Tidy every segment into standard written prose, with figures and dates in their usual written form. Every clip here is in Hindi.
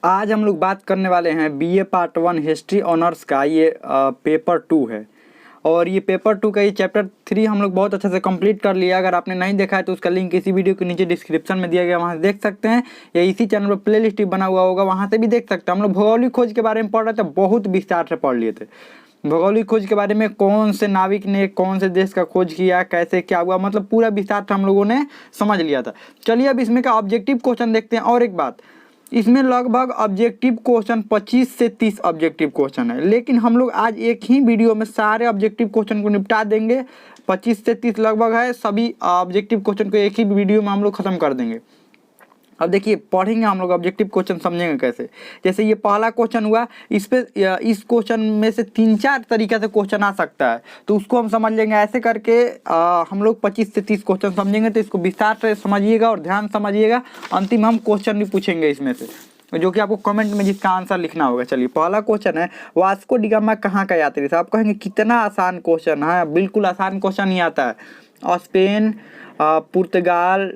आज हम लोग बात करने वाले हैं बीए पार्ट 1 हिस्ट्री ऑनर्स का। ये पेपर 2 है और ये पेपर 2 का ये चैप्टर 3 हम लोग बहुत अच्छे से कंप्लीट कर लिया। अगर आपने नहीं देखा है तो उसका लिंक इसी वीडियो के नीचे डिस्क्रिप्शन में दिया गया, वहाँ से देख सकते हैं, या इसी चैनल पर प्ले लिस्ट बना हुआ होगा, वहाँ से भी देख सकते हैं। हम लोग भौगोलिक खोज के बारे में पढ़ रहे थे, बहुत विस्तार से पढ़ लिए थे भौगोलिक खोज के बारे में। कौन से नाविक ने कौन से देश का खोज किया, कैसे क्या हुआ, मतलब पूरा विस्तार से हम लोगों ने समझ लिया था। चलिए अब इसमें का ऑब्जेक्टिव क्वेश्चन देखते हैं। और एक बात, इसमें लगभग ऑब्जेक्टिव क्वेश्चन 25 से 30 ऑब्जेक्टिव क्वेश्चन है, लेकिन हम लोग आज एक ही वीडियो में सारे ऑब्जेक्टिव क्वेश्चन को निपटा देंगे। 25 से 30 लगभग है, सभी ऑब्जेक्टिव क्वेश्चन को एक ही वीडियो में हम लोग खत्म कर देंगे। अब देखिए पढ़ेंगे हम लोग ऑब्जेक्टिव क्वेश्चन, समझेंगे कैसे। जैसे ये पहला क्वेश्चन हुआ, इस इस क्वेश्चन में से 3-4 तरीके से क्वेश्चन आ सकता है, तो उसको हम समझ लेंगे। ऐसे करके हम लोग 25 से 30 क्वेश्चन समझेंगे, तो इसको विस्तार से समझिएगा और ध्यान समझिएगा। अंतिम हम क्वेश्चन भी पूछेंगे इसमें से, जो कि आपको कमेंट में जिसका आंसर लिखना होगा। चलिए पहला क्वेश्चन है, वास्को डी गामा कहाँ का यात्री था। आप कहेंगे कितना आसान क्वेश्चन है, बिल्कुल आसान क्वेश्चन ही आता है। स्पेन, पुर्तगाल,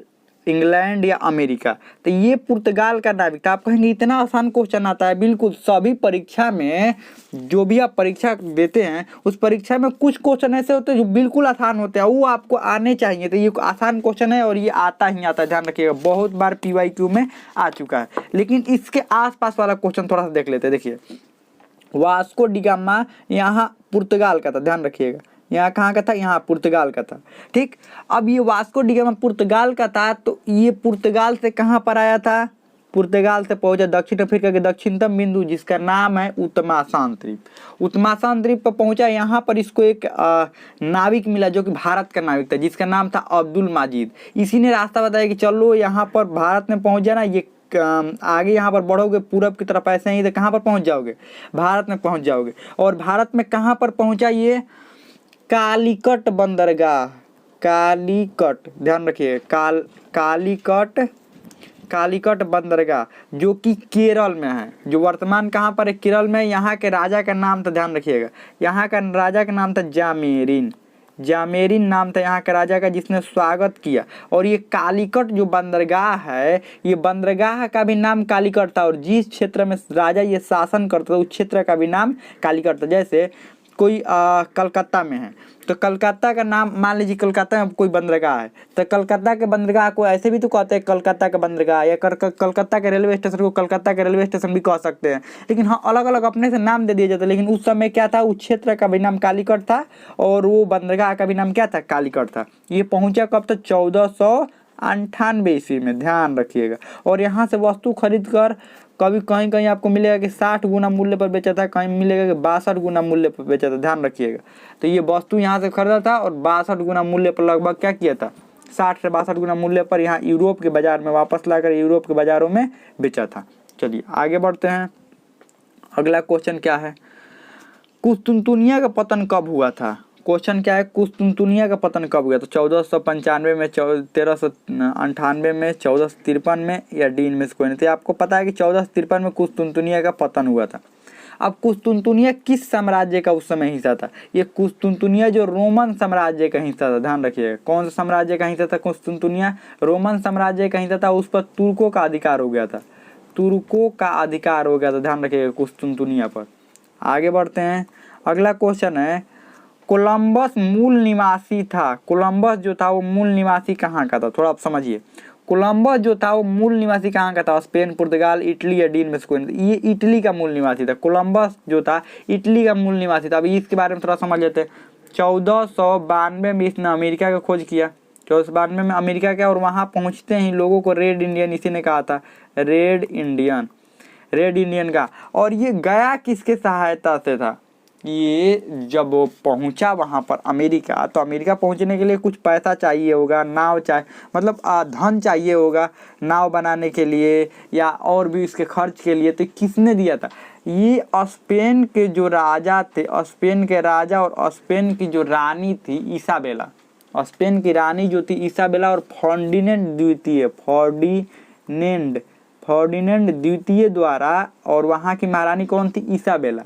इंग्लैंड या अमेरिका। तो ये पुर्तगाल का नाविक था। आप कहेंगे इतना आसान क्वेश्चन आता है, बिल्कुल सभी परीक्षा में, जो भी आप परीक्षा देते हैं उस परीक्षा में कुछ क्वेश्चन ऐसे होते हैं जो बिल्कुल आसान होते हैं, वो आपको आने चाहिए। तो ये आसान क्वेश्चन है और ये आता ही आता है, ध्यान रखिएगा। बहुत बार PYQ में आ चुका है, लेकिन इसके आसपास वाला क्वेश्चन थोड़ा सा देख लेते हैं। देखिए वास्को डी गामा यहाँ पुर्तगाल का था, ध्यान रखिएगा। यहाँ कहाँ का था, यहाँ पुर्तगाल का था, ठीक। अब ये वास्को डी गामा पुर्तगाल का था, तो ये पुर्तगाल से कहाँ पर आया था, पुर्तगाल से पहुंचा दक्षिण अफ्रीका के दक्षिणतम बिंदु जिसका नाम है उत्तमासान द्वीप। उत्तमासान द्वीप पर पहुंचा। यहाँ पर इसको एक नाविक मिला जो कि भारत का नाविक था, जिसका नाम था अब्दुल माजिद। इसी ने रास्ता बताया कि चलो यहाँ पर भारत में पहुंच जाना, ये आगे यहाँ पर बढ़ोगे पूरब की तरफ ऐसे ही तो कहाँ पर पहुंच जाओगे, भारत में पहुंच जाओगे। और भारत में कहाँ पर पहुंचा, ये कालीकट बंदरगाह, कालीकट, ध्यान रखिए, कालीकट बंदरगाह जो कि केरल में है, जो वर्तमान कहाँ पर है, केरल में। यहाँ के राजा का नाम था, ध्यान रखिएगा, यहाँ का राजा का नाम था जामेरिन नाम था यहाँ के राजा का, जिसने स्वागत किया। और ये कालीकट जो बंदरगाह है, ये बंदरगाह का भी नाम कालीकट था, और जिस क्षेत्र में राजा ये शासन करता था उस क्षेत्र का भी नाम कालीकट था। जैसे कोई कलकत्ता में है तो कलकत्ता का नाम, मान लीजिए कलकत्ता में कोई बंदरगाह है, तो कलकत्ता के बंदरगाह को ऐसे भी तो कहते हैं कलकत्ता का बंदरगाह, या कलकत्ता के रेलवे स्टेशन को कलकत्ता के रेलवे स्टेशन भी कह सकते हैं। लेकिन हाँ, अलग अलग अपने से नाम दे दिए जाते हैं। लेकिन उस समय क्या था, उस क्षेत्र का भी नाम कालीकट था और वो बंदरगाह का भी नाम क्या था, कालीकट था। ये पहुंचा कब तक, 1498 ईस्वी में, ध्यान रखिएगा। और यहाँ से वस्तु खरीद कर कभी कहीं कहीं आपको मिलेगा कि 60 गुना मूल्य पर बेचा था, कहीं मिलेगा कि 62 गुना मूल्य पर बेचा था, ध्यान रखिएगा। तो ये वस्तु यहाँ से खरीदा था और 62 गुना मूल्य पर लगभग क्या किया था, 60 से 62 गुना मूल्य पर यहाँ यूरोप के बाजार में वापस लाकर यूरोप के बाजारों में बेचा था। चलिए आगे बढ़ते हैं। अगला क्वेश्चन क्या है, कुस्तुनतुनिया का पतन कब हुआ था। क्वेश्चन क्या है, कुस्तुनतुनिया का पतन कब हुआ? तो 1495 में, 1398 में, 1453 में, या डी इनमें से कोई नहीं। तो आपको पता है कि 1453 में कुस्तुनतुनिया का पतन हुआ था। अब कुस्तुनतुनिया किस साम्राज्य का उस समय हिस्सा था? ये कुस्तुनतुनिया जो रोमन साम्राज्य का हिस्सा था, ध्यान रखिएगा। कौन सा साम्राज्य का हिस्सा था कुस्तुनतुनिया? रोमन साम्राज्य का हिस्सा था। उस पर तुर्कों का अधिकार हो गया था, तुर्कों का अधिकार हो गया था, ध्यान रखिएगा, कुस्तुनतुनिया पर। आगे बढ़ते हैं। अगला क्वेश्चन है, कोलंबस मूल निवासी था। कोलंबस जो था वो मूल निवासी कहाँ का था, थोड़ा आप समझिए। कोलंबस जो था वो मूल निवासी कहाँ का था? स्पेन, पुर्तगाल, इटली या डी में से कोई नहीं। ये इटली का मूल निवासी था। कोलंबस जो था इटली का मूल निवासी था। अभी इसके बारे में थोड़ा समझ लेते हैं। 1492 में इसने अमेरिका का खोज किया, 1492 में अमेरिका का, और वहाँ पहुँचते ही लोगों को रेड इंडियन इसी ने कहा था, रेड इंडियन का। और ये गया किसके सहायता से था? ये जब वो पहुंचा वहां पर अमेरिका, तो अमेरिका पहुंचने के लिए कुछ पैसा चाहिए होगा, नाव चाहिए, मतलब धन चाहिए होगा नाव बनाने के लिए या और भी इसके खर्च के लिए। तो किसने दिया था? ये स्पेन के जो राजा थे, स्पेन के राजा और स्पेन की जो रानी थी इसाबेला, स्पेन की रानी जो थी इसाबेला, और फर्डिनेंड द्वितीय द्वारा, और वहाँ की महारानी कौन थी? इसाबेला,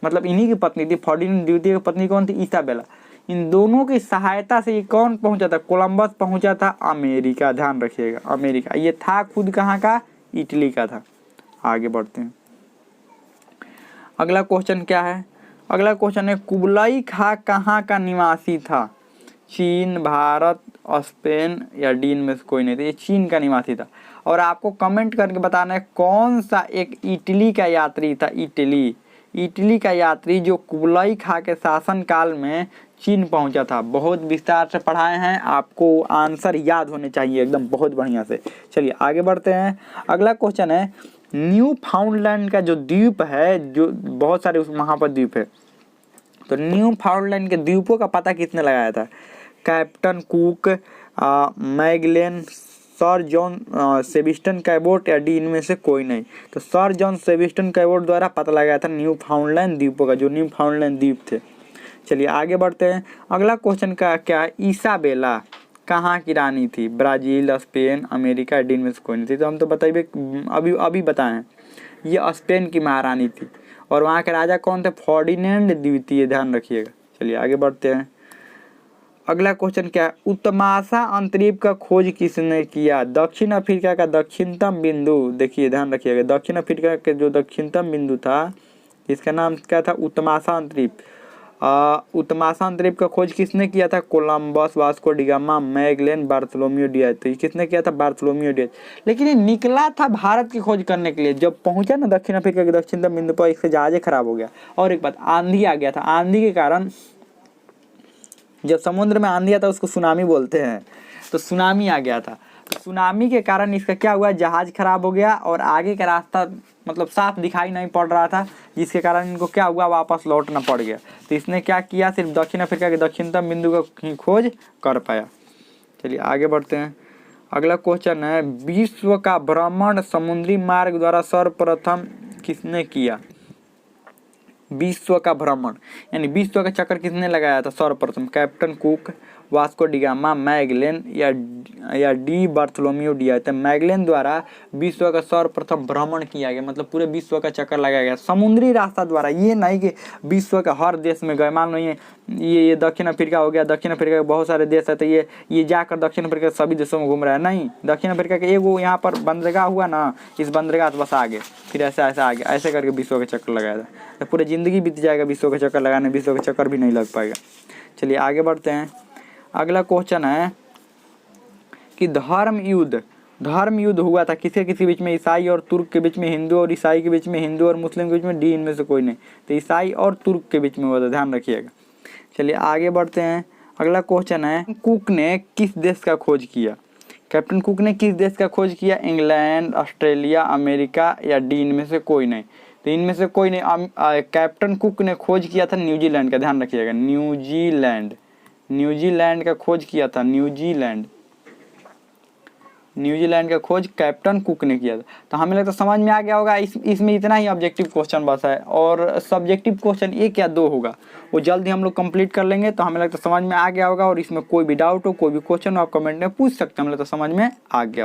मतलब इन्हीं की पत्नी थी। फर्डिनेंड द्वितीय की पत्नी कौन थी? इसाबेला। इन दोनों की सहायता से ये कौन पहुंचा था? कोलंबस पहुंचा था अमेरिका, ध्यान रखिएगा, अमेरिका। ये था खुद कहाँ का? इटली का था। आगे बढ़ते हैं। अगला क्वेश्चन क्या है? अगला क्वेश्चन है कुबलाई खां कहाँ का निवासी था? चीन, भारत, स्पेन या डी इनमें से कोई नहीं था। ये चीन का निवासी था। और आपको कमेंट करके बताना है कौन सा एक इटली का यात्री था। इटली का यात्री जो कुबलाई खां के शासन काल में चीन पहुंचा था। बहुत विस्तार से पढ़ाए हैं, आपको आंसर याद होने चाहिए एकदम बहुत बढ़िया से। चलिए आगे बढ़ते हैं। अगला क्वेश्चन है न्यू फाउंडलैंड का जो द्वीप है, जो बहुत सारे वहाँ पर द्वीप है, तो न्यू फाउंडलैंड के द्वीपों का पता किसने लगाया था? Captain Cook, Magellan, Sir John Sebastian Cabot या डी इनमें से कोई नहीं। तो सर जॉन सेबिस्टन कैबोट द्वारा पता लगाया था न्यू फाउंडलैंड द्वीपों का, जो न्यू फाउंडलैंड द्वीप थे। चलिए आगे बढ़ते हैं। अगला क्वेश्चन का क्या है? इसाबेला कहाँ की रानी थी? ब्राज़ील, स्पेन, अमेरिका, डी इनमें से कोई नहीं थी। तो हम तो बताइए अभी बताएं, ये स्पेन की महारानी थी। और वहाँ के राजा कौन थे? फर्डिनेंड द्वितीय, ध्यान रखिएगा। चलिए आगे बढ़ते हैं। अगला क्वेश्चन क्या है? उत्तमाशा अंतरीप का खोज किसने किया? दक्षिण अफ्रीका का दक्षिणतम बिंदु, देखिए ध्यान रखिएगा, दक्षिण अफ्रीका के जो दक्षिणतम बिंदु था इसका नाम क्या था? उत्तमाशा अंतरीप। उत्तमाशा अंतरीप का खोज किसने किया था? Columbus, Vasco da Gama, Magellan, Bartholomew Diaz. तो किसने किया था? Bartholomew Diaz. लेकिन ये निकला था भारत की खोज करने के लिए। जब पहुंचा ना दक्षिण अफ्रीका के दक्षिणतम बिंदु पर, इससे जहाज खराब हो गया। और एक बात, आंधी आ गया था। आंधी के कारण, जब समुद्र में आंधी आता है उसको सुनामी बोलते हैं, तो सुनामी आ गया था। तो सुनामी के कारण इसका क्या हुआ? जहाज खराब हो गया और आगे का रास्ता मतलब साफ दिखाई नहीं पड़ रहा था, जिसके कारण इनको क्या हुआ? वापस लौटना पड़ गया। तो इसने क्या किया? सिर्फ दक्षिण अफ्रीका के दक्षिणतम बिंदु का ही खोज कर पाया। चलिए आगे बढ़ते हैं। अगला क्वेश्चन है विश्व का भ्रमण समुद्री मार्ग द्वारा सर्वप्रथम किसने किया? विश्व का भ्रमण यानी विश्व का चक्कर किसने लगाया था सर्वप्रथम? Captain cook, Vasco da Gama, Magellan या डी बार्थोलोम्यू डियाज। तो मैगलेन द्वारा विश्व का सर्वप्रथम भ्रमण किया गया, मतलब पूरे विश्व का चक्कर लगाया गया समुद्री रास्ता द्वारा। ये नहीं कि विश्व का हर देश में गए। मान लो ये दक्षिण अफ्रीका हो गया, दक्षिण अफ्रीका के बहुत सारे देश है, तो ये जाकर दक्षिण अफ्रीका सभी देशों में घूम रहा है। नहीं, दक्षिण अफ्रीका के एगो यहाँ पर बंदरगाह हुआ ना, इस बंदरगाह से बस आगे, फिर ऐसा आगे, ऐसे करके विश्व का चक्कर लगाया था। तो पूरी जिंदगी बीत जाएगा विश्व का चक्कर लगाने, विश्व का चक्कर भी नहीं लग पाएगा। चलिए आगे बढ़ते हैं। अगला क्वेश्चन है कि धर्म युद्ध हुआ था किसके बीच में? ईसाई और तुर्क के बीच में, हिंदू और ईसाई के बीच में, हिंदू और मुस्लिम के बीच में, डी इनमें से कोई नहीं। तो ईसाई और तुर्क के बीच में हुआ था, ध्यान रखिएगा। चलिए आगे बढ़ते हैं। अगला क्वेश्चन है कुक ने किस देश का खोज किया? कैप्टन कुक ने किस देश का खोज किया? इंग्लैंड, ऑस्ट्रेलिया, अमेरिका या डी इनमें से कोई नहीं। तो इनमें से कोई नहीं। कैप्टन कुक ने खोज किया था न्यूजीलैंड का, ध्यान रखिएगा, न्यूजीलैंड का खोज किया था। न्यूजीलैंड का खोज कैप्टन कुक ने किया था। तो हमें लगता है समझ में आ गया होगा। इसमें इतना ही ऑब्जेक्टिव क्वेश्चन बचा है, और सब्जेक्टिव क्वेश्चन 1 या 2 होगा, वो जल्दी हम लोग कंप्लीट कर लेंगे। तो हमें लगता है समझ में आ गया होगा। और इसमें कोई भी डाउट हो, कोई भी क्वेश्चन हो, आप कमेंट में पूछ सकते हैं। हमें लगता है समझ में आ गया होगा।